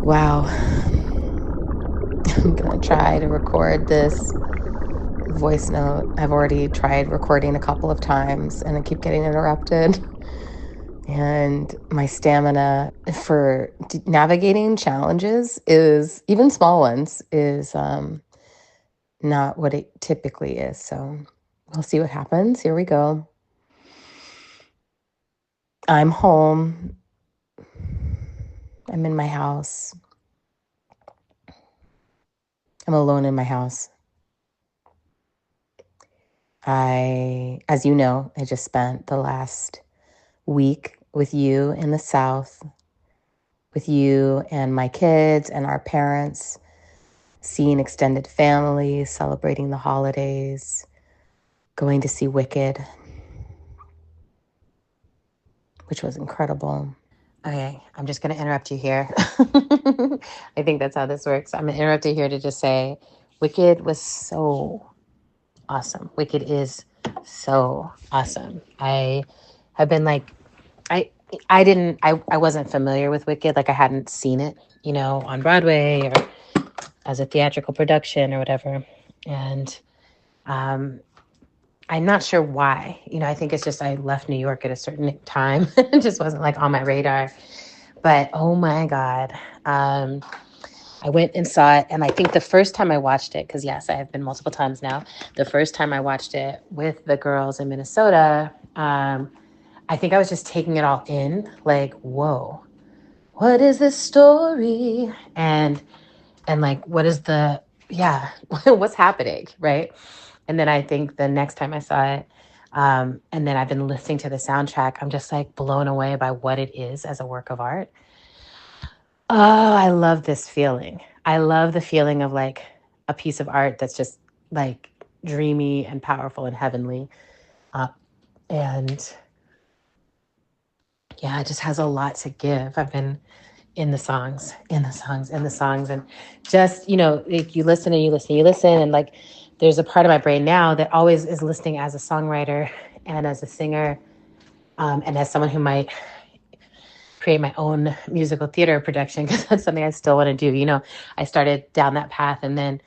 Wow. I'm going to try to record this voice note. I've already tried recording a couple of times and I keep getting interrupted. And my stamina for navigating challenges is, even small ones, is not what it typically is. So we'll see what happens. Here we go. I'm home. I'm in my house. I'm alone in my house. As you know, I just spent the last week with you in the South, with you and my kids and our parents, seeing extended families, celebrating the holidays, going to see Wicked, which was incredible. Okay, I'm just going to interrupt you here. I think that's how this works. I'm going to interrupt you here to just say Wicked was so awesome. Wicked is so awesome. I have been like, I I wasn't familiar with Wicked. Like I hadn't seen it, on Broadway or as a theatrical production or whatever. And um, I'm not sure why. I think it's just I left New York at a certain time. It just wasn't like on my radar. But oh my God. I went and saw it. And I think the first time I watched it, because yes, I have been multiple times now. The first time I watched it with the girls in Minnesota, I think I was just taking it all in. Like, whoa, what is this story? And like, what is what's happening, right? And then I think the next time I saw it, and then I've been listening to the soundtrack, I'm just like blown away by what it is as a work of art. Oh, I love this feeling. I love the feeling of like a piece of art that's just like dreamy and powerful and heavenly. Uh, and yeah, it just has a lot to give. I've been in the songs, in the songs, in the songs. And just, like you listen and you listen, you listen. And like, there's a part of my brain now that always is listening as a songwriter and as a singer, and as someone who might create my own musical theater production, because that's something I still want to do. I started down that path and then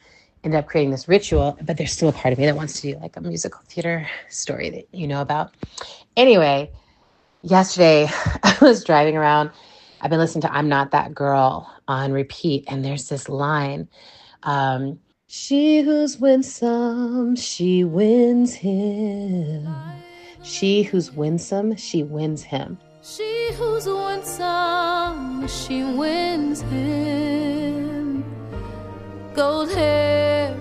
ended up creating this ritual, but there's still a part of me that wants to do like a musical theater story that you know about. Anyway, yesterday I was driving around. I've been listening to I'm Not That Girl on repeat, and there's this line. She who's winsome, she wins him. She who's winsome, she wins him. She who's winsome, she wins him. Gold hair.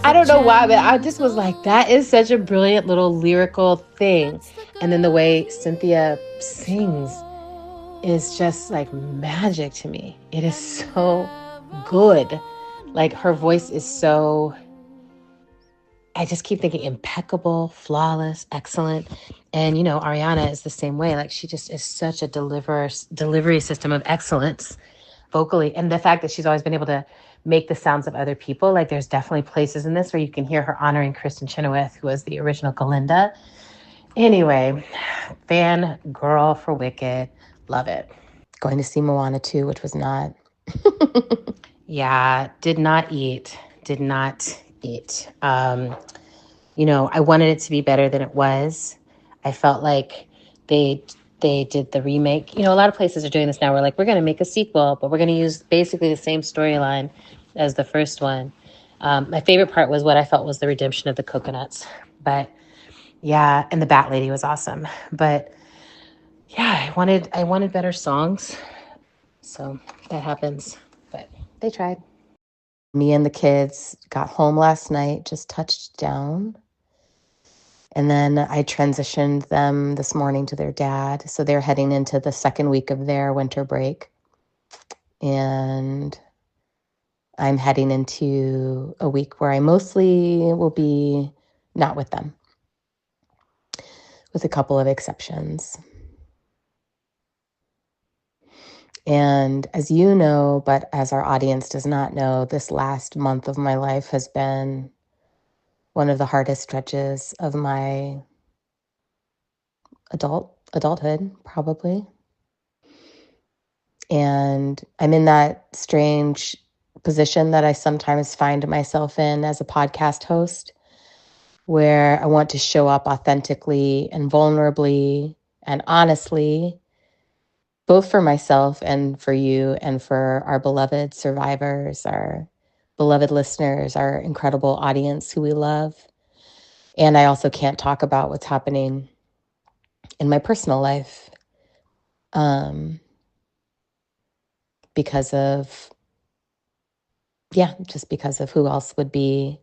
I don't know why, but I just was like, that is such a brilliant little lyrical thing. And then the way Cynthia sings is just like magic to me. It is so good. Like her voice is so, I just keep thinking impeccable, flawless, excellent. And, Ariana is the same way. Like she just is such a delivery system of excellence vocally. And the fact that she's always been able to make the sounds of other people, like there's definitely places in this where you can hear her honoring Kristen Chenoweth, who was the original Galinda. Anyway, fan girl for Wicked. Love it. Going to see Moana 2, which was not. Yeah, did not eat. I wanted it to be better than it was. I felt like they did the remake. A lot of places are doing this now. We're like, we're going to make a sequel, but we're going to use basically the same storyline as the first one. My favorite part was what I felt was the redemption of the coconuts. But yeah, and the Bat Lady was awesome. But yeah, I wanted better songs. So that happens. But they tried. Me and the kids got home last night, just touched down. And then I transitioned them this morning to their dad. So they're heading into the second week of their winter break. And I'm heading into a week where I mostly will be not with them, with a couple of exceptions. And as you know, but as our audience does not know, this last month of my life has been one of the hardest stretches of my adulthood, probably. And I'm in that strange position that I sometimes find myself in as a podcast host, where I want to show up authentically and vulnerably and honestly, both for myself and for you and for our beloved survivors, our beloved listeners, our incredible audience who we love. And I also can't talk about what's happening in my personal life because of, just because of who else would be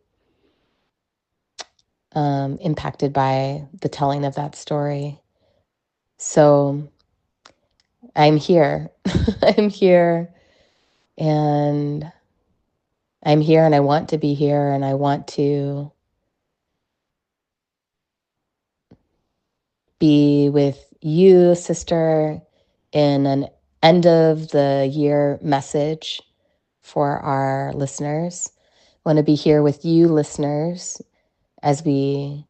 impacted by the telling of that story. So I'm here. I'm here, and I'm here, and I want to be here, and I want to be with you, sister, in an end of the year message for our listeners. I want to be here with you, listeners, as we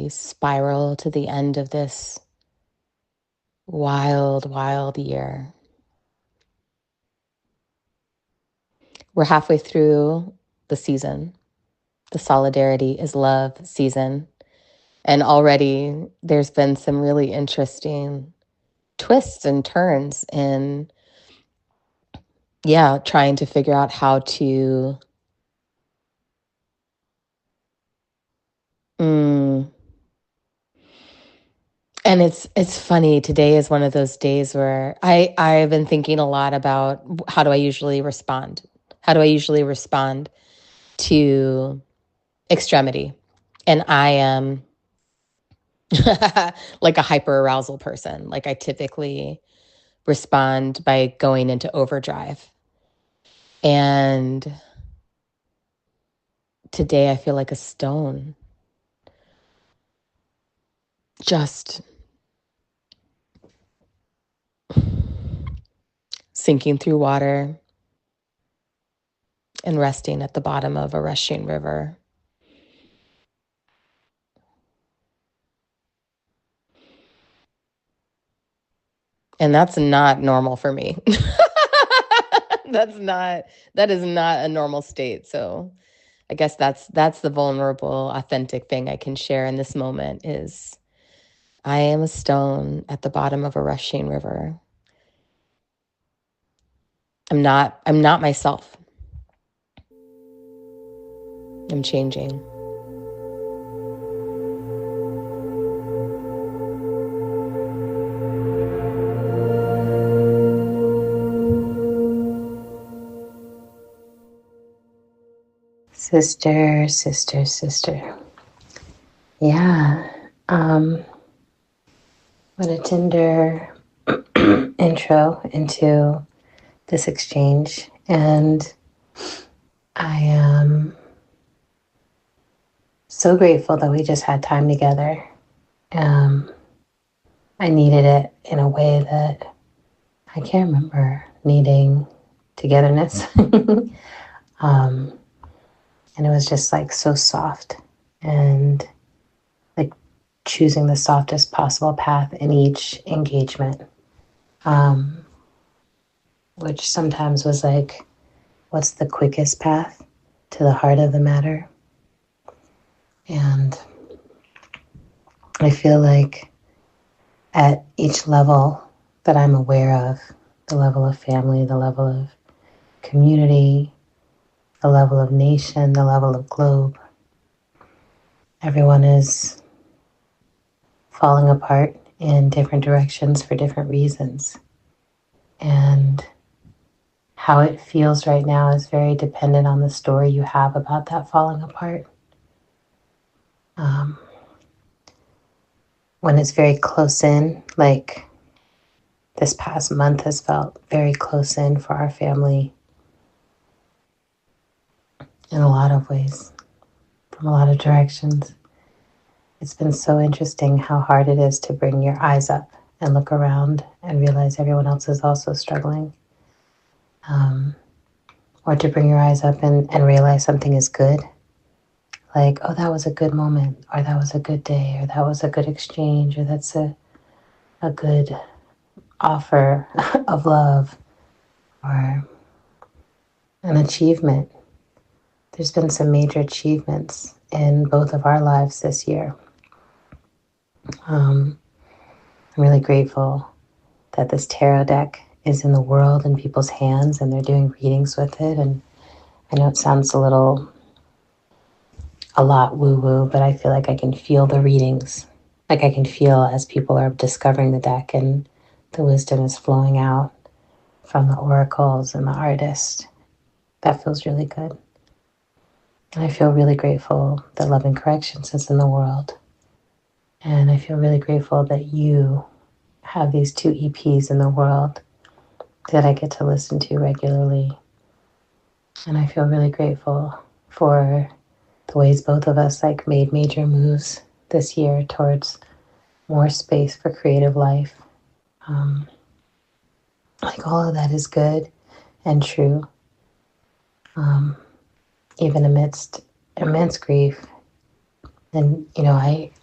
spiral to the end of this wild, wild year. We're halfway through the season, the Solidarity is Love season. And already there's been some really interesting twists and turns in, trying to figure out how to and it's funny. Today is one of those days where I've been thinking a lot about how do I usually respond? How do I usually respond to extremity? And I am like a hyper arousal person. Like I typically respond by going into overdrive. And today I feel like a stone. Just sinking through water and resting at the bottom of a rushing river. And that's not normal for me. That is not a normal state. So I guess that's the vulnerable, authentic thing I can share in this moment is I am a stone at the bottom of a rushing river. I'm not myself. I'm changing. Sister, sister, sister. Yeah. What a tender intro into this exchange. And I am so grateful that we just had time together. I needed it in a way that I can't remember needing togetherness. And it was just like so soft and like choosing the softest possible path in each engagement, which sometimes was like, what's the quickest path to the heart of the matter? And I feel like at each level that I'm aware of, the level of family, the level of community, the level of nation, the level of globe, everyone is falling apart in different directions for different reasons. And how it feels right now is very dependent on the story you have about that falling apart. When it's very close in, like this past month has felt very close in for our family in a lot of ways, from a lot of directions. It's been so interesting how hard it is to bring your eyes up and look around and realize everyone else is also struggling. Or to bring your eyes up and realize something is good. Like, oh, that was a good moment, or that was a good day, or that was a good exchange, or that's a good offer of love or an achievement. There's been some major achievements in both of our lives this year. I'm really grateful that this tarot deck is in the world in people's hands and they're doing readings with it. And I know it sounds a lot woo-woo, but I feel like I can feel the readings. Like I can feel as people are discovering the deck and the wisdom is flowing out from the oracles and the artist. That feels really good. And I feel really grateful that Love and Corrections is in the world. And I feel really grateful that you have these 2 EPs in the world that I get to listen to regularly. And I feel really grateful for the ways both of us like made major moves this year towards more space for creative life. Like all of that is good and true. Even amidst immense grief. And,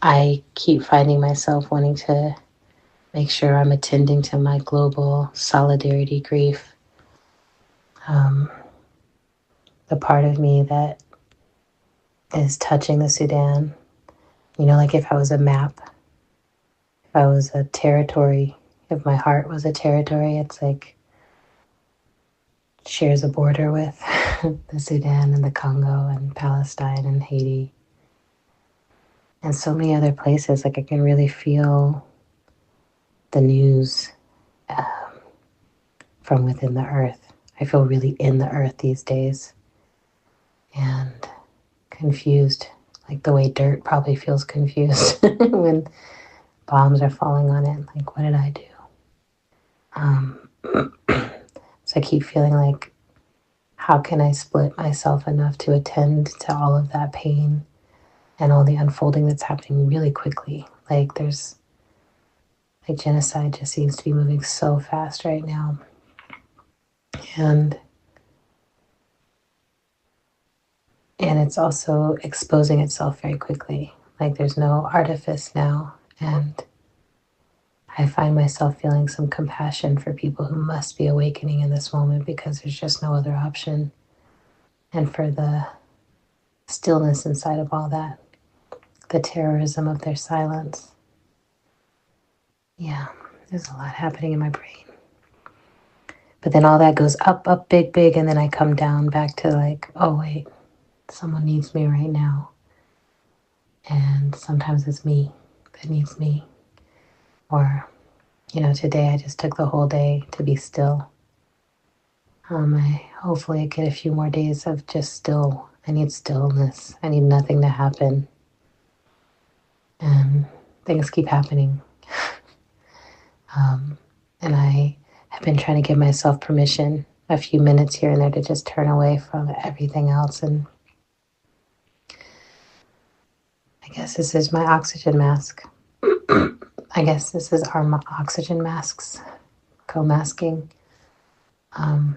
I keep finding myself wanting to make sure I'm attending to my global solidarity grief. The part of me that is touching the Sudan, like if I was a map, if I was a territory, if my heart was a territory, it's like shares a border with the Sudan and the Congo and Palestine and Haiti and so many other places. Like I can really feel the news from within the earth. I feel really in the earth these days and confused, like the way dirt probably feels confused when bombs are falling on it. Like, what did I do? So I keep feeling like, how can I split myself enough to attend to all of that pain and all the unfolding that's happening really quickly? Like genocide just seems to be moving so fast right now. And it's also exposing itself very quickly. Like there's no artifice now. And I find myself feeling some compassion for people who must be awakening in this moment because there's just no other option. And for the stillness inside of all that, the terrorism of their silence. Yeah, there's a lot happening in my brain. But then all that goes up, up, big, big, and then I come down back to like, oh wait, someone needs me right now. And sometimes it's me that needs me. Or, today I just took the whole day to be still. Hopefully I get a few more days of just still. I need stillness. I need nothing to happen. And things keep happening. And I have been trying to give myself permission a few minutes here and there to just turn away from everything else. And I guess this is my oxygen mask. I guess this is our oxygen masks, co-masking. I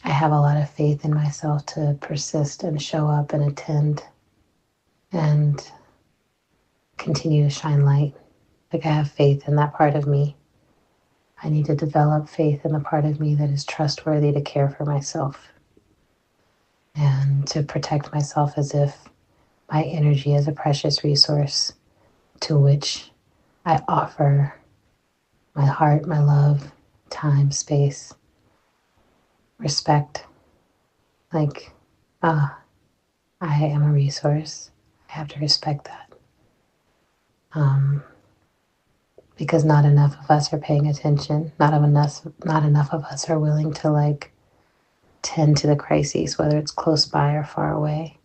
have a lot of faith in myself to persist and show up and attend and continue to shine light. Like I have faith in that part of me. I need to develop faith in the part of me that is trustworthy to care for myself and to protect myself as if my energy is a precious resource to which I offer my heart, my love, time, space, respect. Like, I am a resource. I have to respect that. Because not enough of us are paying attention. Not enough of us are willing to like tend to the crises, whether it's close by or far away.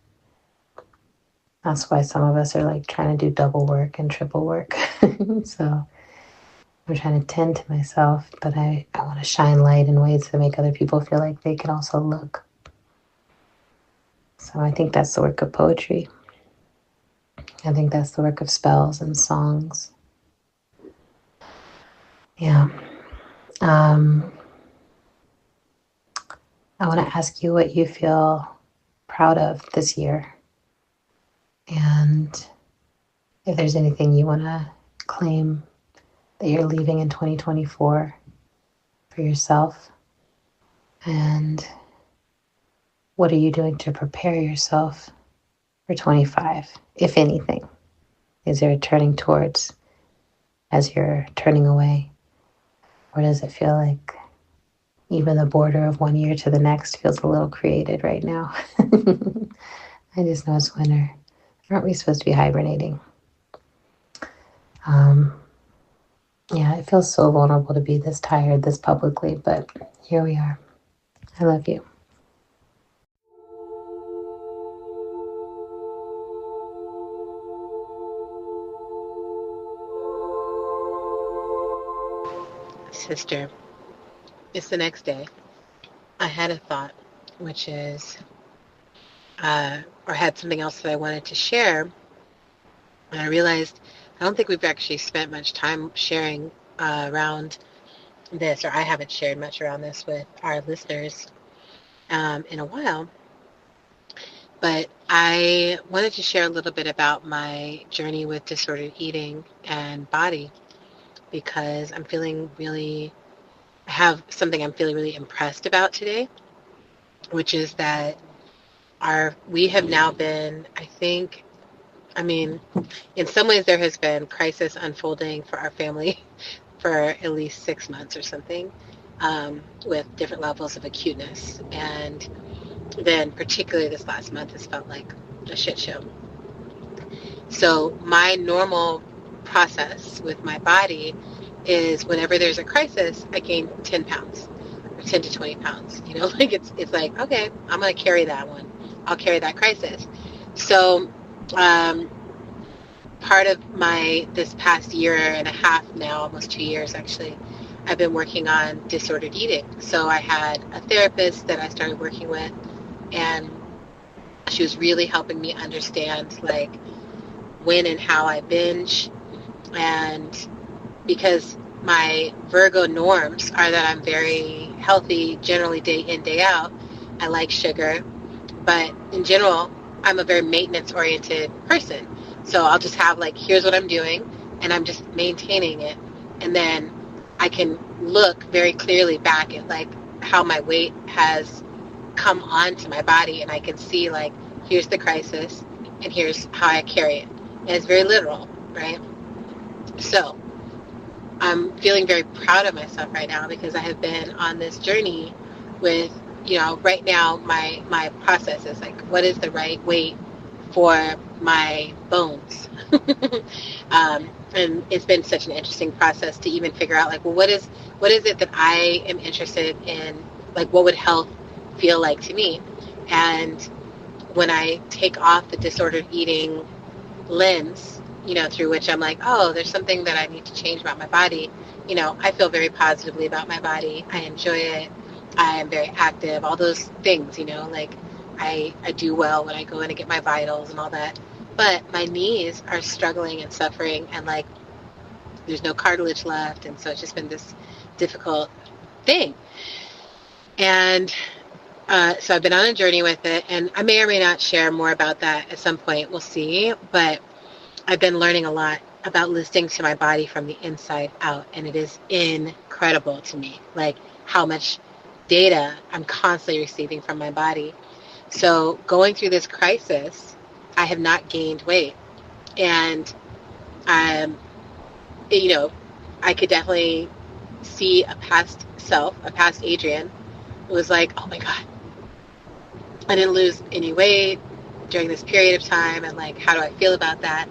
That's why some of us are like trying to do double work and triple work. So I'm trying to tend to myself, but I want to shine light in ways that make other people feel like they can also look. So I think that's the work of poetry. I think that's the work of spells and songs. Yeah. I want to ask you what you feel proud of this year. And if there's anything you want to claim that you're leaving in 2024 for yourself? And what are you doing to prepare yourself for 25, if anything? Is there a turning towards as you're turning away? Or does it feel like even the border of one year to the next feels a little created right now? I just know it's winter. Aren't we supposed to be hibernating? Yeah, it feels so vulnerable to be this tired this publicly, but here we are. I love you. Sister, it's the next day. I had a thought, which is, or had something else that I wanted to share. And I realized I don't think we've actually spent much time sharing around this, or I haven't shared much around this with our listeners in a while. But I wanted to share a little bit about my journey with disordered eating and body, because I have something I'm feeling really impressed about today, which is that we have now been, in some ways there has been crisis unfolding for our family for at least 6 months or something, with different levels of acuteness. And then particularly this last month has felt like a shit show. So my normal process with my body is whenever there's a crisis, I gain 10 pounds or 10 to 20 pounds. Like it's like, okay, I'm going to carry that one. I'll carry that crisis. So part of this past year and a half now, almost 2 years actually, I've been working on disordered eating. So I had a therapist that I started working with, and she was really helping me understand like when and how I binge. And because my Virgo norms are that I'm very healthy generally day in, day out, I like sugar, but in general, I'm a very maintenance-oriented person. So I'll just have like, here's what I'm doing, and I'm just maintaining it. And then I can look very clearly back at like how my weight has come onto my body, and I can see like, here's the crisis, and here's how I carry it. And it's very literal, right? So I'm feeling very proud of myself right now because I have been on this journey with, right now my process is like, what is the right weight for my bones? And it's been such an interesting process to even figure out like, well, what is it that I am interested in? Like, what would health feel like to me? And when I take off the disordered eating lens, through which I'm like, oh, there's something that I need to change about my body, I feel very positively about my body. I enjoy it. I am very active, all those things, like I do well when I go in and get my vitals and all that. But my knees are struggling and suffering, and like there's no cartilage left. And so it's just been this difficult thing. And so I've been on a journey with it, and I may or may not share more about that at some point. We'll see. But I've been learning a lot about listening to my body from the inside out, and it is incredible to me, like how much data I'm constantly receiving from my body. So going through this crisis, I have not gained weight, and I could definitely see a past self, a past Adrienne, who was like, oh my God, I didn't lose any weight during this period of time, and like, how do I feel about that?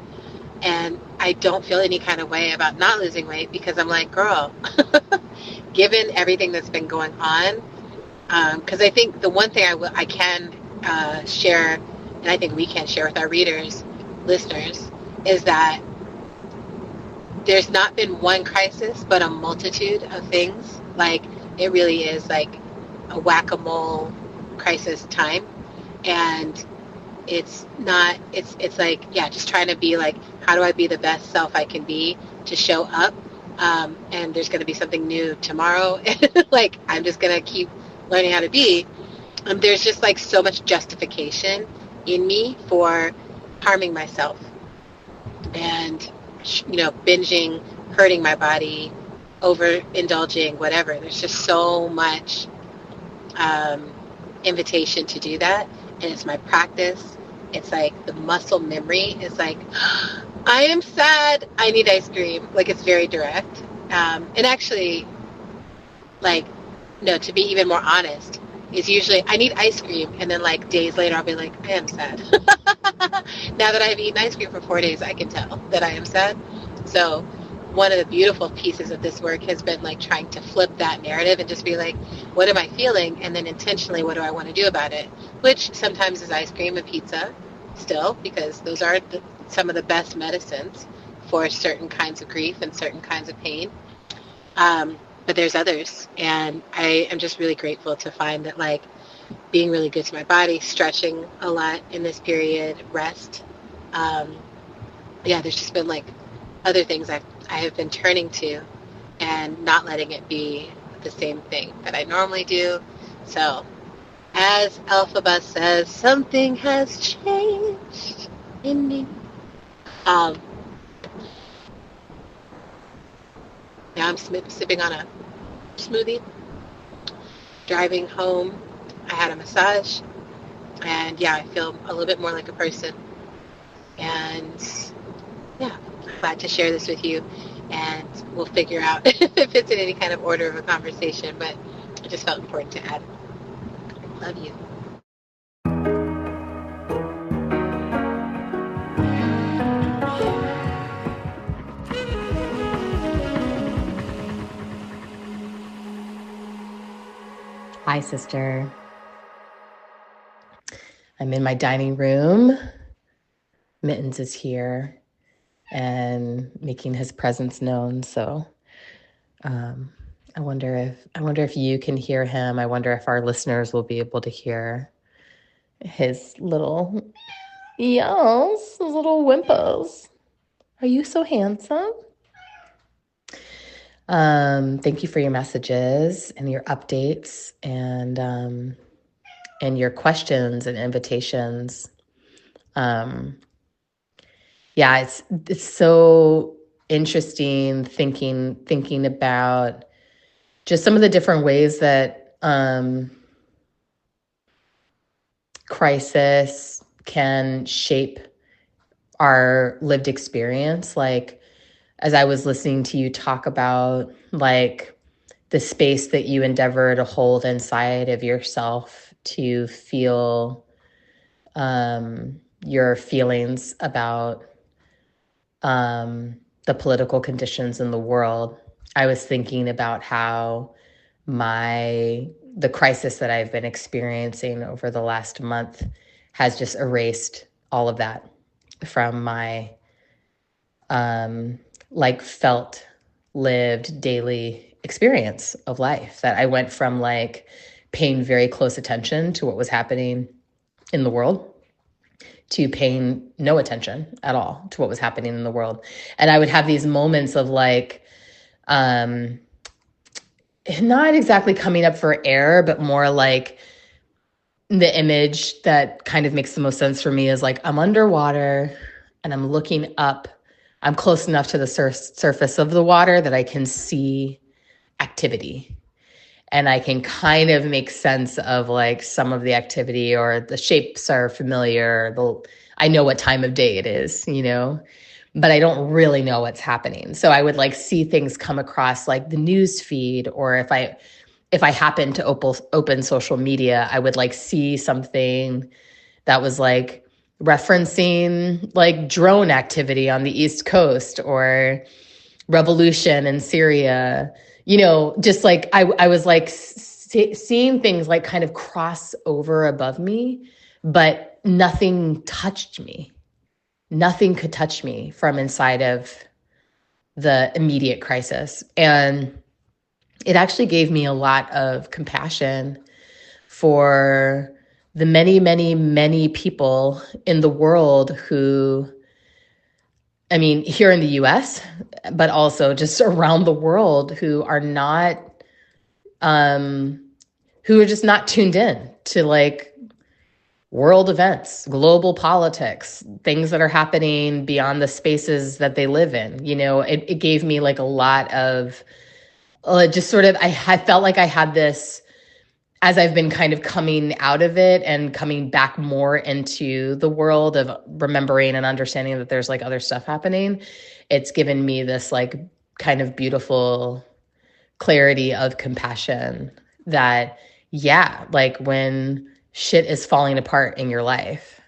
And I don't feel any kind of way about not losing weight, because I'm like, girl, given everything that's been going on, because I think the one thing I can share, and I think we can share with our listeners, is that there's not been one crisis, but a multitude of things. Like, it really is like a whack-a-mole crisis time. And it's like, yeah, just trying to be like, how do I be the best self I can be to show up? And there's going to be something new tomorrow. Like, I'm just going to keep learning how to be. There's just like so much justification in me for harming myself and, binging hurting my body, overindulging, whatever. There's just so much invitation to do that. And it's my practice. It's like the muscle memory is like, I am sad. I need ice cream. Like, it's very direct. And actually, like, no, to be even more honest, is usually I need ice cream. And then like days later, I'll be like, I am sad. Now that I've eaten ice cream for 4 days, I can tell that I am sad. So one of the beautiful pieces of this work has been like trying to flip that narrative and just be like, what am I feeling? And then intentionally, what do I want to do about it? Which sometimes is ice cream and pizza still, because those are some of the best medicines for certain kinds of grief and certain kinds of pain. But there's others. And I am just really grateful to find that like being really good to my body, stretching a lot in this period, rest. There's just been like other things I have been turning to and not letting it be the same thing that I normally do. So as Alphabet says, something has changed in me. Now I'm sipping on a smoothie, driving home. I had a massage, and I feel a little bit more like a person. And I'm glad to share this with you, and we'll figure out if it's in any kind of order of a conversation, but it just felt important to add. I love you. Hi, sister. I'm in my dining room. Mittens is here and making his presence known. So I wonder if you can hear him. I wonder if our listeners will be able to hear his little yells, his little whimpers. Are you so handsome? Thank you for your messages and your updates and your questions and invitations. It's so interesting thinking about just some of the different ways that crisis can shape our lived experience. Like, as I was listening to you talk about like the space that you endeavor to hold inside of yourself to feel your feelings about the political conditions in the world, I was thinking about how the crisis that I've been experiencing over the last month has just erased all of that from my felt, lived daily experience of life. That I went from like paying very close attention to what was happening in the world to paying no attention at all to what was happening in the world. And I would have these moments of like, not exactly coming up for air, but more like the image that kind of makes the most sense for me is like, I'm underwater and I'm looking up. I'm close enough to the surface of the water that I can see activity. And I can kind of make sense of like some of the activity, or the shapes are familiar. I know what time of day it is, but I don't really know what's happening. So I would like see things come across like the news feed, or if I happen to open social media, I would like see something that was like referencing like drone activity on the East Coast or revolution in Syria. Just like I was like seeing things like kind of cross over above me, but nothing touched me. Nothing could touch me from inside of the immediate crisis. And it actually gave me a lot of compassion for the many, many, many people in the world who, here in the US, but also just around the world, who are just not tuned in to like world events, global politics, things that are happening beyond the spaces that they live in. You know, it gave me like a lot of just sort of, I felt like I had this, as I've been kind of coming out of it and coming back more into the world of remembering and understanding that there's like other stuff happening, it's given me this like kind of beautiful clarity of compassion that, yeah, like when shit is falling apart in your life,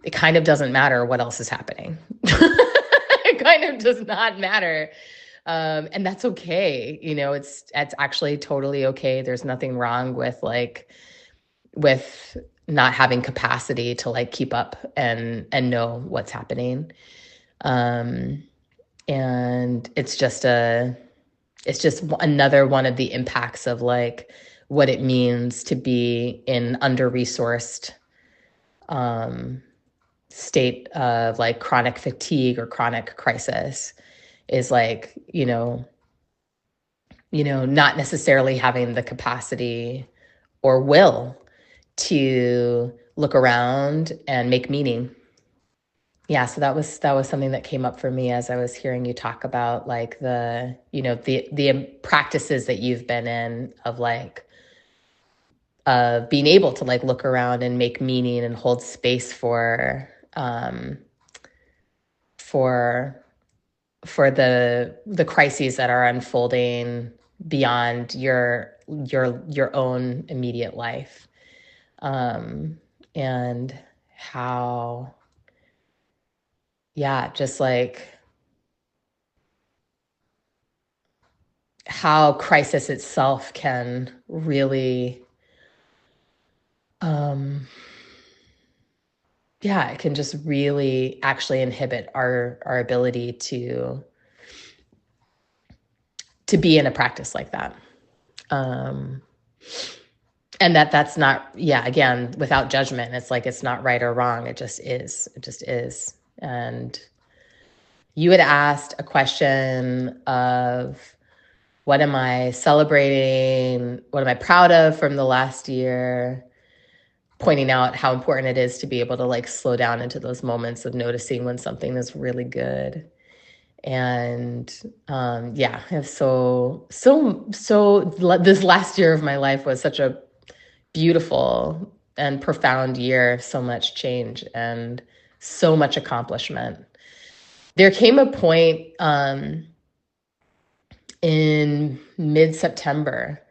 it kind of doesn't matter what else is happening. It kind of does not matter. And that's okay. You know, it's actually totally okay. There's nothing wrong with with not having capacity to like keep up and know what's happening. And it's just another one of the impacts of like what it means to be in under-resourced state of like chronic fatigue or chronic crisis, is like, not necessarily having the capacity or will to look around and make meaning. Yeah, so that was something that came up for me as I was hearing you talk about like the practices that you've been in of like being able to like look around and make meaning and hold space for the crises that are unfolding beyond your own immediate life, and how, yeah, just like how crisis itself can really, yeah, it can just really actually inhibit our ability to be in a practice like that. And that's not, yeah, again, without judgment. It's like, it's not right or wrong. It just is. It just is. And you had asked a question of, what am I celebrating? What am I proud of from the last year? Pointing out how important it is to be able to like slow down into those moments of noticing when something is really good. And yeah, so this last year of my life was such a beautiful and profound year, so much change and so much accomplishment. There came a point in mid-September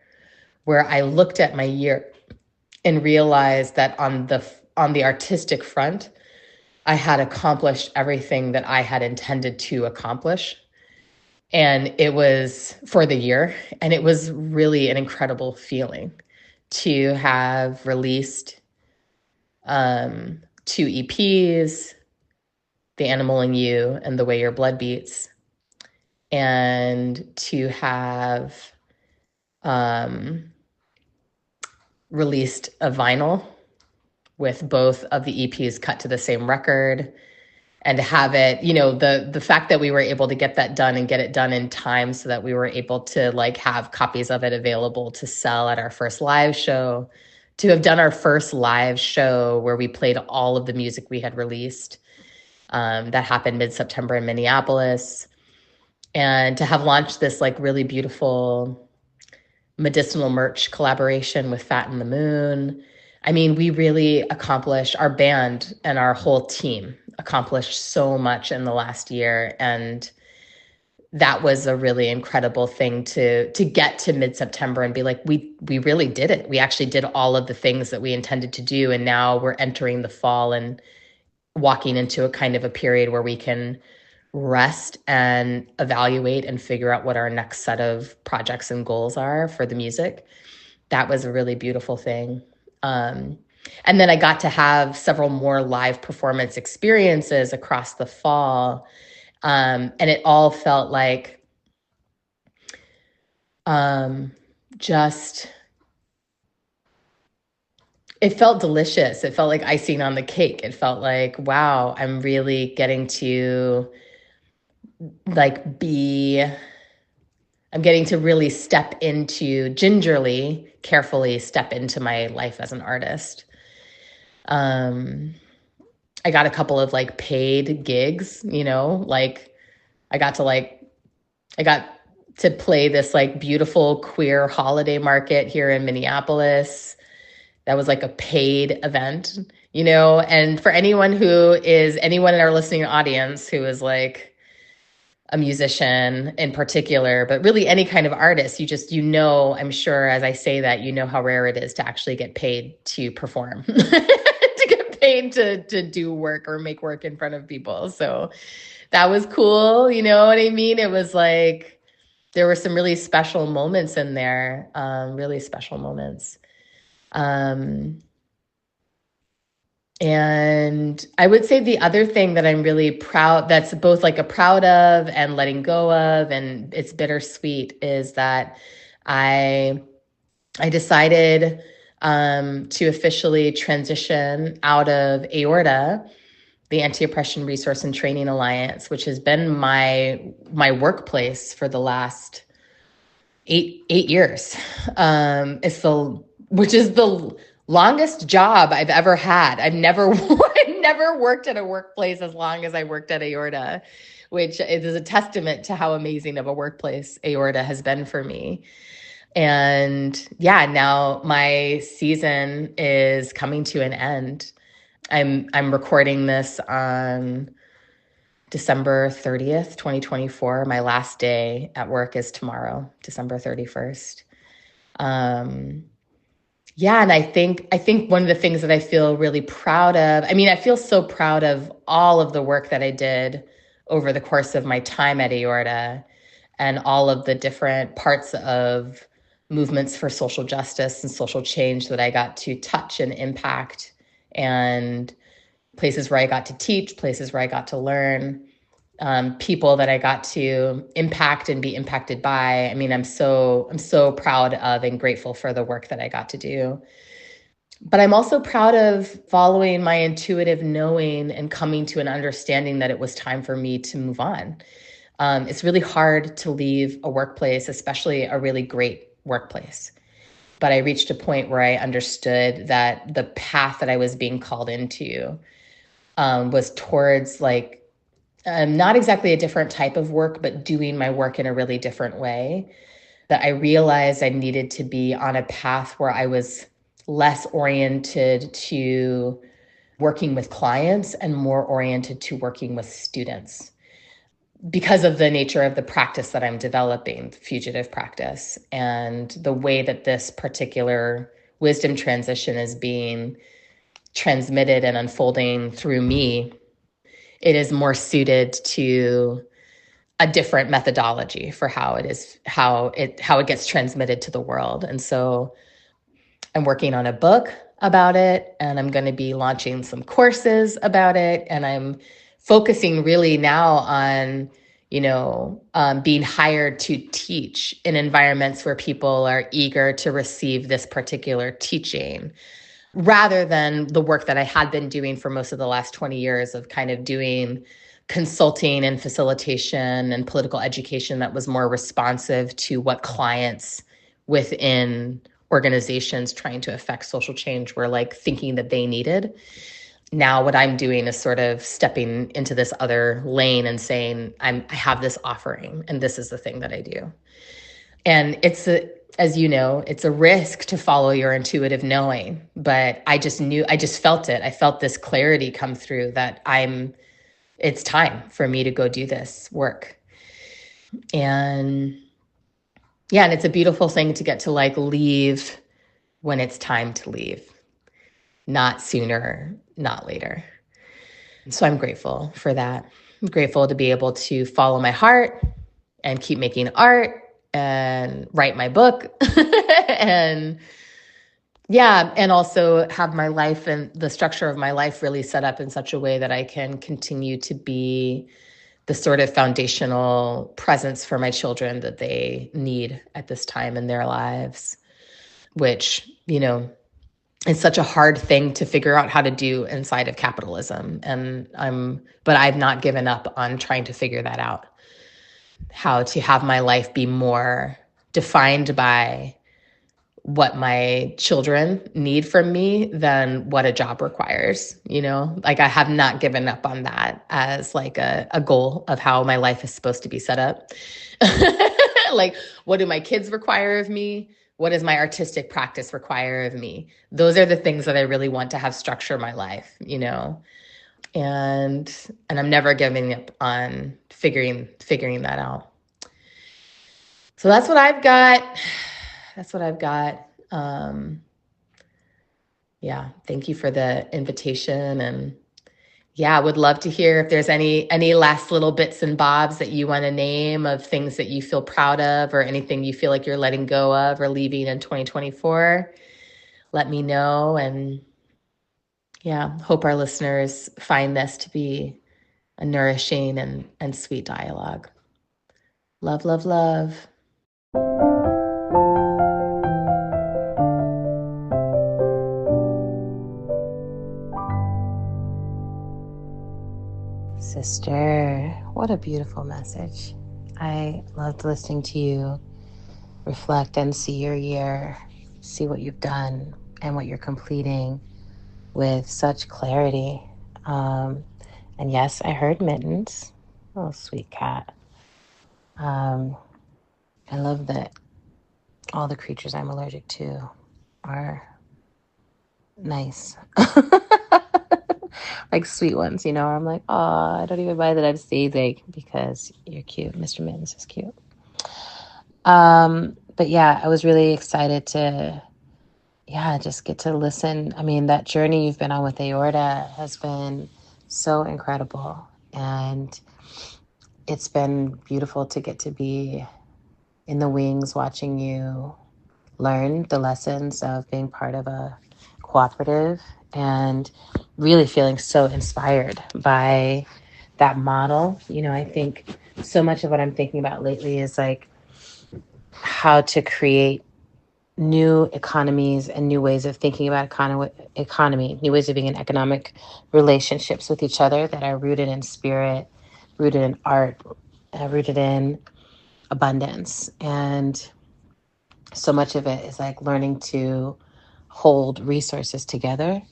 where I looked at my year and realized that on the artistic front, I had accomplished everything that I had intended to accomplish. And it was for the year. And it was really an incredible feeling to have released 2 EPs, The Animal in You and The Way Your Blood Beats, and to have released a vinyl with both of the EPs cut to the same record, and to have it, the fact that we were able to get that done and get it done in time so that we were able to like have copies of it available to sell at our first live show, to have done our first live show where we played all of the music we had released. That happened mid-September in Minneapolis. And to have launched this like really beautiful medicinal merch collaboration with Fat and the Moon. I mean, we really accomplished, our band and our whole team accomplished so much in the last year. And that was a really incredible thing to get to mid-September and be like, we really did it. We actually did all of the things that we intended to do. And now we're entering the fall and walking into a kind of a period where we can rest and evaluate and figure out what our next set of projects and goals are for the music. That was a really beautiful thing. And then I got to have several more live performance experiences across the fall. And it all felt like it felt delicious. It felt like icing on the cake. It felt like, wow, I'm really getting to I'm getting to really gingerly, carefully step into my life as an artist. Um, I got a couple of like paid gigs, like I got to like, I got to play this like beautiful queer holiday market here in Minneapolis. That was like a paid event, and for anyone in our listening audience who is like a musician in particular, but really any kind of artist, I'm sure as I say that, how rare it is to actually get paid to perform, to get paid to do work or make work in front of people. So that was cool. You know what I mean? It was like, there were some really special moments in there, really special moments. And I would say the other thing that I'm really proud, that's both like a proud of and letting go of, and it's bittersweet, is that I decided to officially transition out of AORTA, the Anti-Oppression Resource and Training Alliance, which has been my workplace for the last eight years. Which is the longest job I've ever had. I've never worked at a workplace as long as I worked at AORTA, which is a testament to how amazing of a workplace AORTA has been for me. And yeah, now my season is coming to an end. I'm recording this on December 30th, 2024. My last day at work is tomorrow, December 31st. Yeah, and I think one of the things that I feel really proud of, I feel so proud of all of the work that I did over the course of my time at AORTA and all of the different parts of movements for social justice and social change that I got to touch and impact, and places where I got to teach, places where I got to learn, people that I got to impact and be impacted by. I'm so proud of and grateful for the work that I got to do. But I'm also proud of following my intuitive knowing and coming to an understanding that it was time for me to move on. It's really hard to leave a workplace, especially a really great workplace. But I reached a point where I understood that the path that I was being called into was towards like, not exactly a different type of work, but doing my work in a really different way. That I realized I needed to be on a path where I was less oriented to working with clients and more oriented to working with students, because of the nature of the practice that I'm developing, fugitive practice, and the way that this particular wisdom transition is being transmitted and unfolding through me. It is more suited to a different methodology for how it gets transmitted to the world. And so I'm working on a book about it, and I'm going to be launching some courses about it. And I'm focusing really now on, being hired to teach in environments where people are eager to receive this particular teaching, rather than the work that I had been doing for most of the last 20 years of kind of doing consulting and facilitation and political education that was more responsive to what clients within organizations trying to affect social change were like thinking that they needed. Now what I'm doing is sort of stepping into this other lane and saying, I have this offering and this is the thing that I do. And as you know, it's a risk to follow your intuitive knowing, but I just felt it. I felt this clarity come through that it's time for me to go do this work. And yeah, and it's a beautiful thing to get to like leave when it's time to leave, not sooner, not later. So I'm grateful for that. I'm grateful to be able to follow my heart and keep making art and write my book and also have my life and the structure of my life really set up in such a way that I can continue to be the sort of foundational presence for my children that they need at this time in their lives, which, is such a hard thing to figure out how to do inside of capitalism. But I've not given up on trying to figure that out. How to have my life be more defined by what my children need from me than what a job requires. Like I have not given up on that as like a goal of how my life is supposed to be set up. Like, what do my kids require of me? What does my artistic practice require of me? Those are the things that I really want to have structure my life. And I'm never giving up on figuring that out. So that's what I've got. That's what I've got. Yeah, thank you for the invitation. And yeah, I would love to hear if there's any last little bits and bobs that you want to name of things that you feel proud of, or anything you feel like you're letting go of or leaving in 2024. Let me know. And yeah, hope our listeners find this to be a nourishing and sweet dialogue. Love, love, love. Sister, what a beautiful message. I loved listening to you reflect and see your year, see what you've done and what you're completing with such clarity. And yes, I heard mittens. Oh, sweet cat. I love that all the creatures I'm allergic to are nice. Like sweet ones, I'm like, oh, I don't even mind that I'm sneezing because you're cute. Mr. Mittens is cute. But yeah, I was really excited to, just get to listen. I mean, that journey you've been on with aorta has been so incredible. And it's been beautiful to get to be in the wings watching you learn the lessons of being part of a cooperative, and really feeling so inspired by that model. I think so much of what I'm thinking about lately is like how to create new economies and new ways of thinking about economy, new ways of being in economic relationships with each other that are rooted in spirit, rooted in art, rooted in abundance. And so much of it is like learning to hold resources together.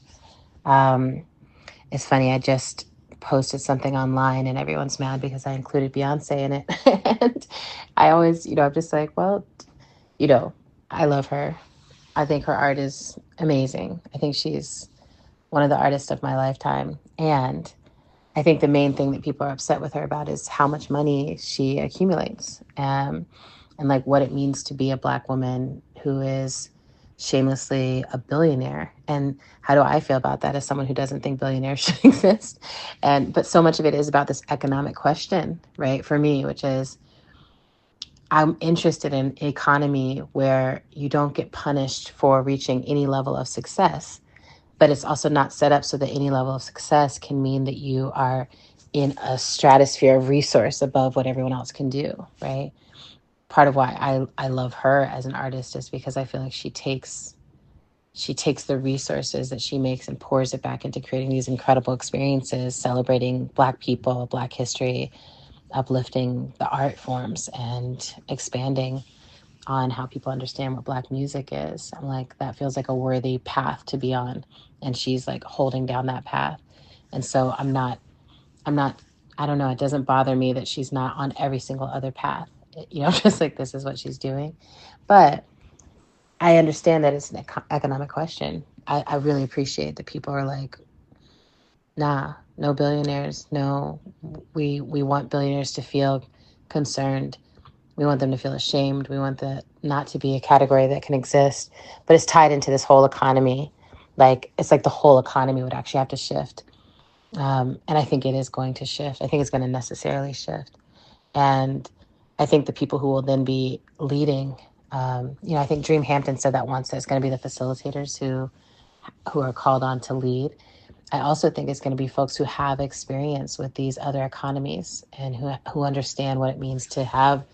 It's funny, I just posted something online and everyone's mad because I included Beyonce in it. And I always, I'm just like, well, I love her. I think her art is amazing. I think she's one of the artists of my lifetime. And I think the main thing that people are upset with her about is how much money she accumulates, and like what it means to be a Black woman who is shamelessly a billionaire. And how do I feel about that as someone who doesn't think billionaires should exist? But so much of it is about this economic question, right? For me, which is, I'm interested in an economy where you don't get punished for reaching any level of success, but it's also not set up so that any level of success can mean that you are in a stratosphere of resource above what everyone else can do, right? Part of why I love her as an artist is because I feel like she takes the resources that she makes and pours it back into creating these incredible experiences, celebrating Black people, Black history, uplifting the art forms, and expanding on how people understand what Black music is. I'm like, that feels like a worthy path to be on. And she's like holding down that path. And so I'm not, I don't know, it doesn't bother me that she's not on every single other path. Just like this is what she's doing. But I understand that it's an economic question. I really appreciate that people are like, nah, no billionaires. No, we want billionaires to feel concerned. We want them to feel ashamed. We want that not to be a category that can exist, but it's tied into this whole economy. Like, it's like the whole economy would actually have to shift. And I think it is going to shift. I think it's going to necessarily shift. And I think the people who will then be leading, I think Dream Hampton said that once, that it's going to be the facilitators who are called on to lead. I also think it's going to be folks who have experience with these other economies and who understand what it means to have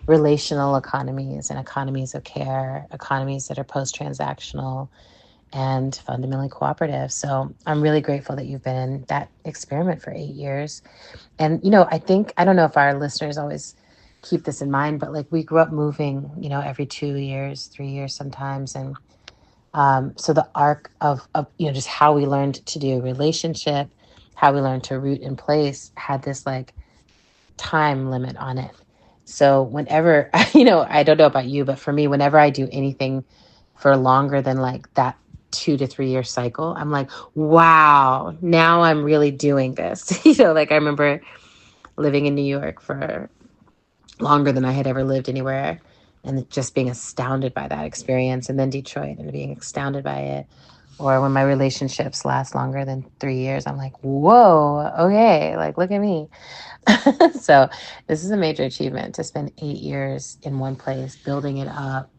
relational economies and economies of care, economies that are post-transactional and fundamentally cooperative. So I'm really grateful that you've been in that experiment for 8 years. And, I don't know if our listeners always keep this in mind, but like we grew up moving, every 2 years, 3 years sometimes. And so the arc of, just how we learned to do a relationship, how we learned to root in place had this like time limit on it. So whenever, I don't know about you, but for me, whenever I do anything for longer than like that 2 to 3 year cycle, I'm like, wow, now I'm really doing this. Like I remember living in New York for longer than I had ever lived anywhere and just being astounded by that experience. And then Detroit and being astounded by it. Or when my relationships last longer than 3 years, I'm like, whoa, okay, like look at me. So this is a major achievement to spend 8 years in one place, building it up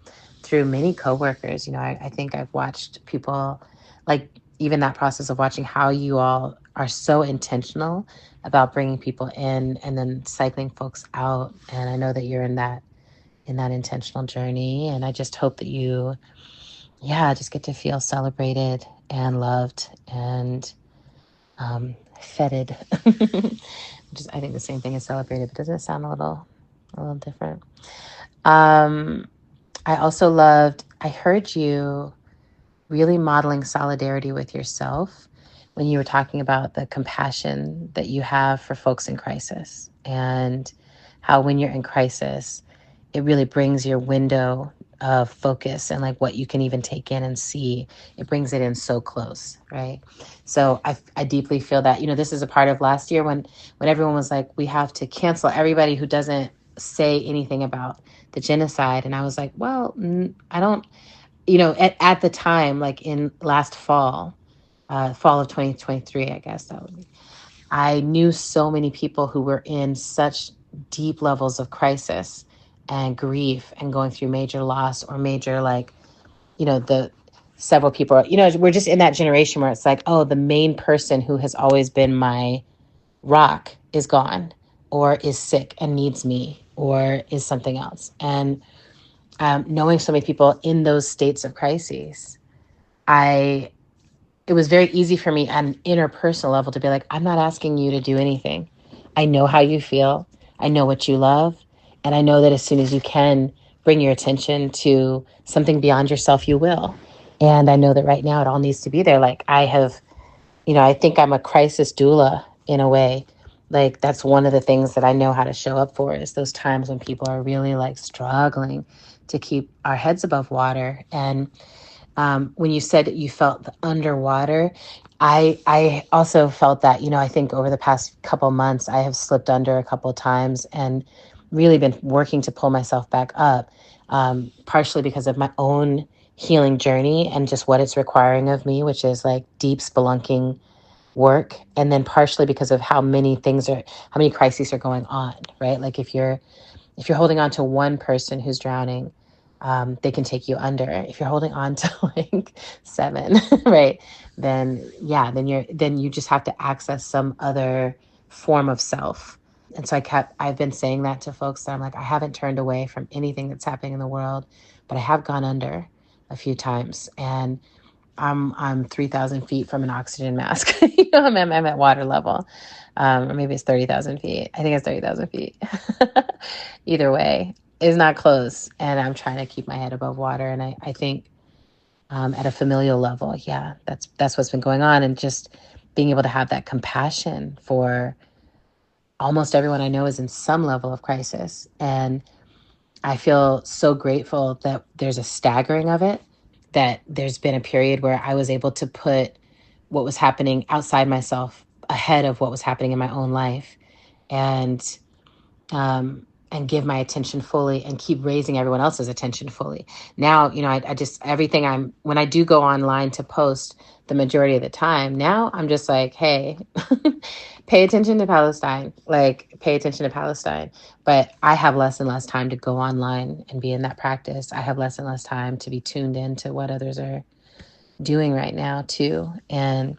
through many coworkers. I think I've watched people, like even that process of watching how you all are so intentional about bringing people in and then cycling folks out. And I know that you're in that intentional journey. And I just hope that you, yeah, just get to feel celebrated and loved and feted. Which is, I think, the same thing as celebrated, but doesn't it sound a little different? Um, I also loved, I heard you really modeling solidarity with yourself when you were talking about the compassion that you have for folks in crisis, and how when you're in crisis, it really brings your window of focus and like what you can even take in and see. It brings it in so close, right? So I deeply feel that, this is a part of last year when everyone was like, we have to cancel everybody who doesn't say anything about the genocide. And I was like, well, I don't, at the time, like in last fall of 2023, I guess that would be, I knew so many people who were in such deep levels of crisis and grief and going through major loss or major, like, the several people, we're just in that generation where it's like, oh, the main person who has always been my rock is gone or is sick and needs me or is something else. And knowing so many people in those states of crises, I it was very easy for me on an interpersonal level to be like, I'm not asking you to do anything. I know how you feel. I know what you love. And I know that as soon as you can bring your attention to something beyond yourself, you will. And I know that right now it all needs to be there. Like I think I'm a crisis doula in a way. Like that's one of the things that I know how to show up for is those times when people are really like struggling to keep our heads above water. And when you said that you felt underwater, I also felt that, I think over the past couple months, I have slipped under a couple of times and really been working to pull myself back up, partially because of my own healing journey and just what it's requiring of me, which is like deep spelunking work. And then partially because of how many crises are going on, right? Like if you're holding on to one person who's drowning, they can take you under. If you're holding on to like seven, right, then yeah, then you just have to access some other form of self. And so I've been saying that to folks that I'm like, I haven't turned away from anything that's happening in the world, but I have gone under a few times, and I'm 3,000 feet from an oxygen mask. I'm at water level, or maybe it's 30,000 feet. I think it's 30,000 feet. Either way, it's not close, and I'm trying to keep my head above water. And I think at a familial level, yeah, that's what's been going on, and just being able to have that compassion for almost everyone I know is in some level of crisis, and I feel so grateful that there's a staggering of it, that there's been a period where I was able to put what was happening outside myself ahead of what was happening in my own life, and and give my attention fully and keep raising everyone else's attention fully. Now, I just, everything when I do go online to post the majority of the time, now I'm just like, hey, pay attention to Palestine, like pay attention to Palestine. But I have less and less time to go online and be in that practice. I have less and less time to be tuned into what others are doing right now too. And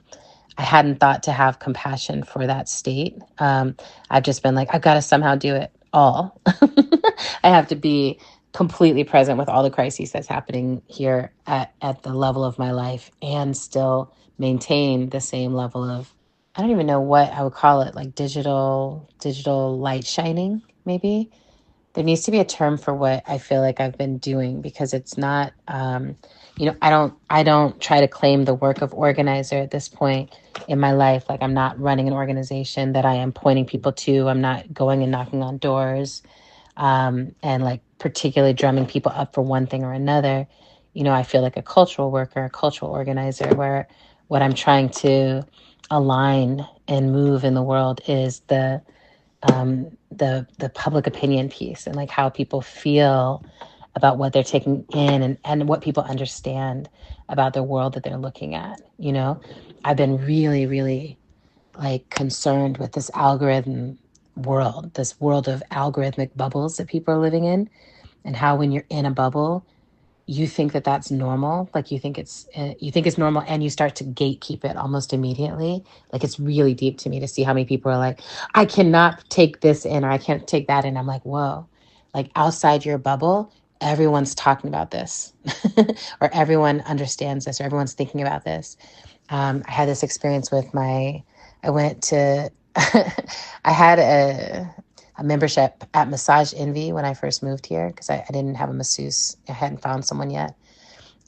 I hadn't thought to have compassion for that state. I've just been like, I've got to somehow do it all. I have to be completely present with all the crises that's happening here at the level of my life and still maintain the same level of, I don't even know what I would call it, like digital light shining, maybe. There needs to be a term for what I feel like I've been doing, because it's not, I don't try to claim the work of organizer at this point in my life. Like, I'm not running an organization that I am pointing people to. I'm not going and knocking on doors, and like particularly drumming people up for one thing or another. I feel like a cultural worker, a cultural organizer, where what I'm trying to align and move in the world is the public opinion piece, and like how people feel about what they're taking in, and what people understand about the world that they're looking at. I've been really, really like concerned with this algorithm world, this world of algorithmic bubbles that people are living in, and how when you're in a bubble, you think that that's normal. Like, you think it's normal, and you start to gatekeep it almost immediately. Like, it's really deep to me to see how many people are like, I cannot take this in, or I can't take that in. I'm like, whoa, like outside your bubble, everyone's talking about this, or everyone understands this, or everyone's thinking about this. I had this experience with I went to, I had a membership at Massage Envy when I first moved here, because I didn't have a masseuse. I hadn't found someone yet.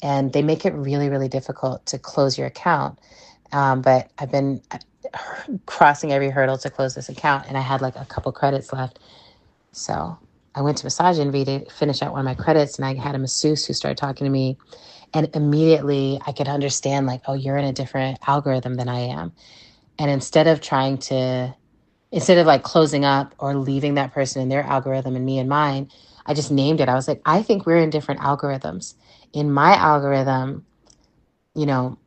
And they make it really, really difficult to close your account. But I've been crossing every hurdle to close this account, and I had like a couple credits left. So I went to Massage Envy to finish out one of my credits, and I had a masseuse who started talking to me. And immediately I could understand, like, oh, you're in a different algorithm than I am. And instead of like closing up or leaving that person in their algorithm and me in mine, I just named it. I was like, I think we're in different algorithms. In my algorithm, you know,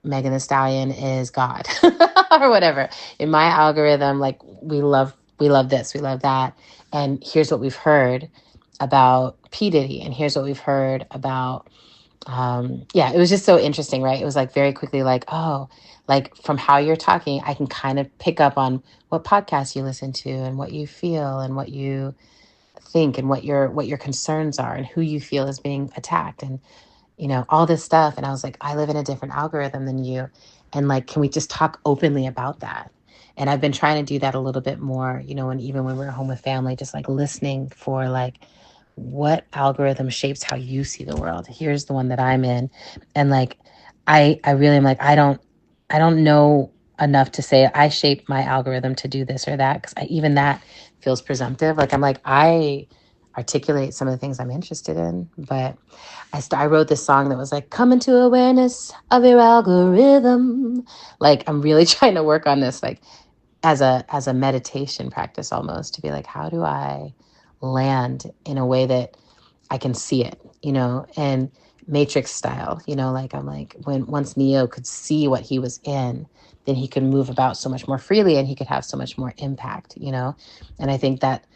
Megan the Stallion is God or whatever. In my algorithm, like, we love this, we love that. And here's what we've heard about P. Diddy, and here's what we've heard about yeah, it was just so interesting, right? It was like very quickly, like, oh, like from how you're talking, I can kind of pick up on what podcasts you listen to, and what you feel, and what you think, and what your concerns are, and who you feel is being attacked, and all this stuff. And I was like, I live in a different algorithm than you, and like, can we just talk openly about that? And I've been trying to do that a little bit more, and even when we're home with family, just like listening for like, what algorithm shapes how you see the world. Here's the one that I'm in. And like, I really am like, I don't know enough to say I shaped my algorithm to do this or that, because even that feels presumptive. Like, I'm like, I articulate some of the things I'm interested in, but I wrote this song that was like, come into awareness of your algorithm. Like, I'm really trying to work on this, like, as a meditation practice, almost, to be like, how do I land in a way that I can see it, and Matrix style, like, I'm like, when once Neo could see what he was in, then he could move about so much more freely, and he could have so much more impact, and I think that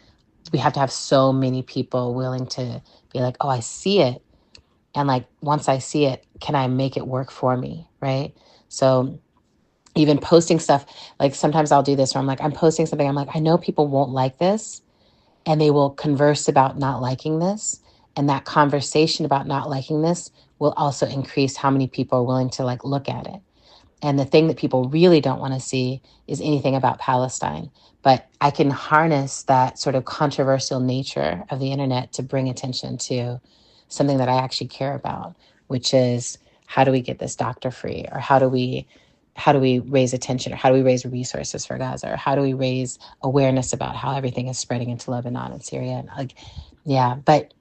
we have to have so many people willing to be like, oh, I see it. And like, once I see it, can I make it work for me? Right. So even posting stuff, like sometimes I'll do this where I'm like, I'm posting something. I'm like, I know people won't like this, and they will converse about not liking this. And that conversation about not liking this will also increase how many people are willing to like look at it. And the thing that people really don't want to see is anything about Palestine. But I can harness that sort of controversial nature of the internet to bring attention to something that I actually care about, which is, how do we get this doctor free? Or how do we raise attention, or how do we raise resources for Gaza, or how do we raise awareness about how everything is spreading into Lebanon and Syria? And like, yeah, but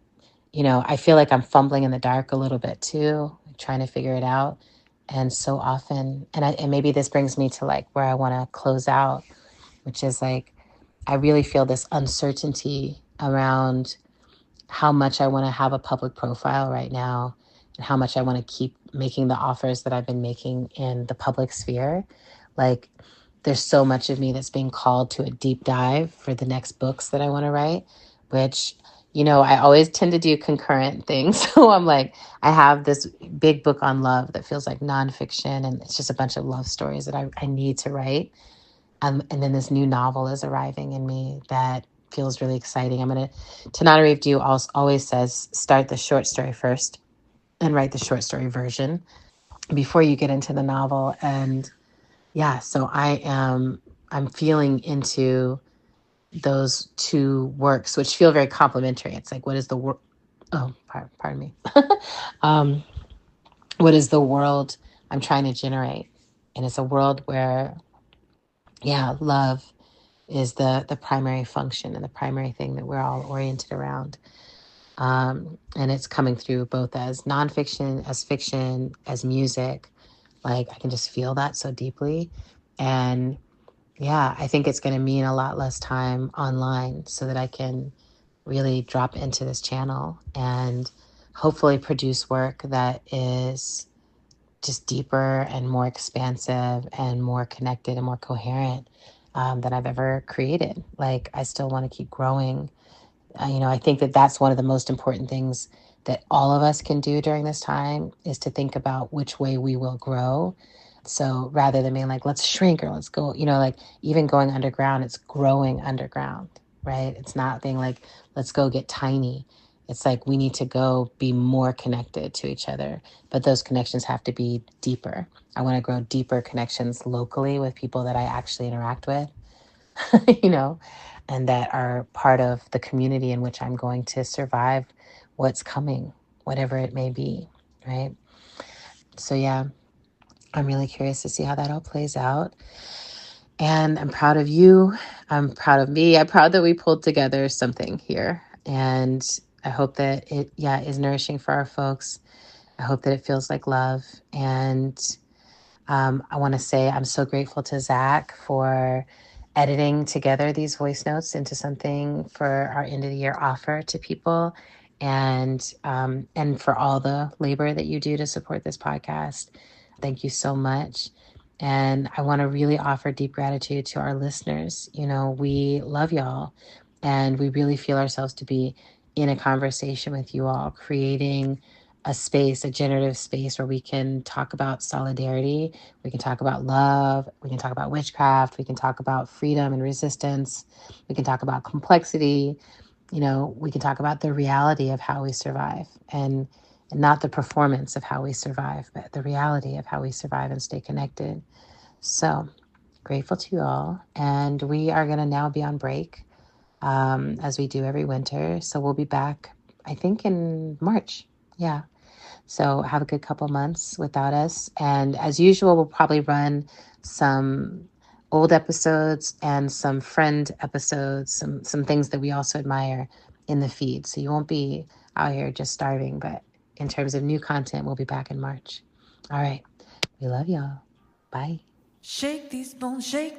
I feel like I'm fumbling in the dark a little bit too, trying to figure it out. And so often, and maybe this brings me to like where I want to close out, which is like, I really feel this uncertainty around how much I want to have a public profile right now, and how much I want to keep making the offers that I've been making in the public sphere. Like, there's so much of me that's being called to a deep dive for the next books that I want to write, which, I always tend to do concurrent things. So I'm like, I have this big book on love that feels like nonfiction, and it's just a bunch of love stories that I need to write. And then this new novel is arriving in me that feels really exciting. Tananarive Due always says, start the short story first and write the short story version before you get into the novel. And yeah, so I'm feeling into those two works, which feel very complementary. It's like, what is the work? Oh, pardon me. um, what is the world I'm trying to generate? And it's a world where, yeah, love is the primary function and the primary thing that we're all oriented around. And it's coming through both as nonfiction, as fiction, as music. Like I can just feel that so deeply. And yeah, I think it's going to mean a lot less time online so that I can really drop into this channel and hopefully produce work that is just deeper and more expansive and more connected and more coherent than I've ever created. Like, I still want to keep growing. I think that that's one of the most important things that all of us can do during this time is to think about which way we will grow. So rather than being like, let's shrink or let's go, like even going underground, it's growing underground, right? It's not being like, let's go get tiny. It's like we need to go be more connected to each other, but those connections have to be deeper. I want to grow deeper connections locally with people that I actually interact with, you know, and that are part of the community in which I'm going to survive what's coming, whatever it may be, right? So, yeah, I'm really curious to see how that all plays out. And I'm proud of you. I'm proud of me. I'm proud that we pulled together something here. And I hope that it, yeah, is nourishing for our folks. I hope that it feels like love. And I want to say I'm so grateful to Zach for editing together these voice notes into something for our end of the year offer to people, and for all the labor that you do to support this podcast. Thank you so much. And I want to really offer deep gratitude to our listeners. We love y'all, and we really feel ourselves to be in a conversation with you all, creating a space, a generative space where we can talk about solidarity, we can talk about love, we can talk about witchcraft, we can talk about freedom and resistance, we can talk about complexity, we can talk about the reality of how we survive, and not the performance of how we survive, but the reality of how we survive and stay connected. So grateful to you all. And we are going to now be on break, as we do every winter. So we'll be back, I think, in March. Yeah. So have a good couple months without us. And as usual, we'll probably run some old episodes and some friend episodes, some things that we also admire in the feed. So you won't be out here just starving, but in terms of new content, we'll be back in March. All right. We love y'all. Bye. Shake these bones, oh,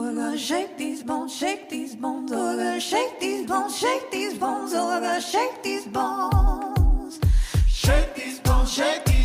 we're gonna shake these bones, oh, we're gonna shake these bones, oh, we're gonna shake these bones. Shake these bones, shake these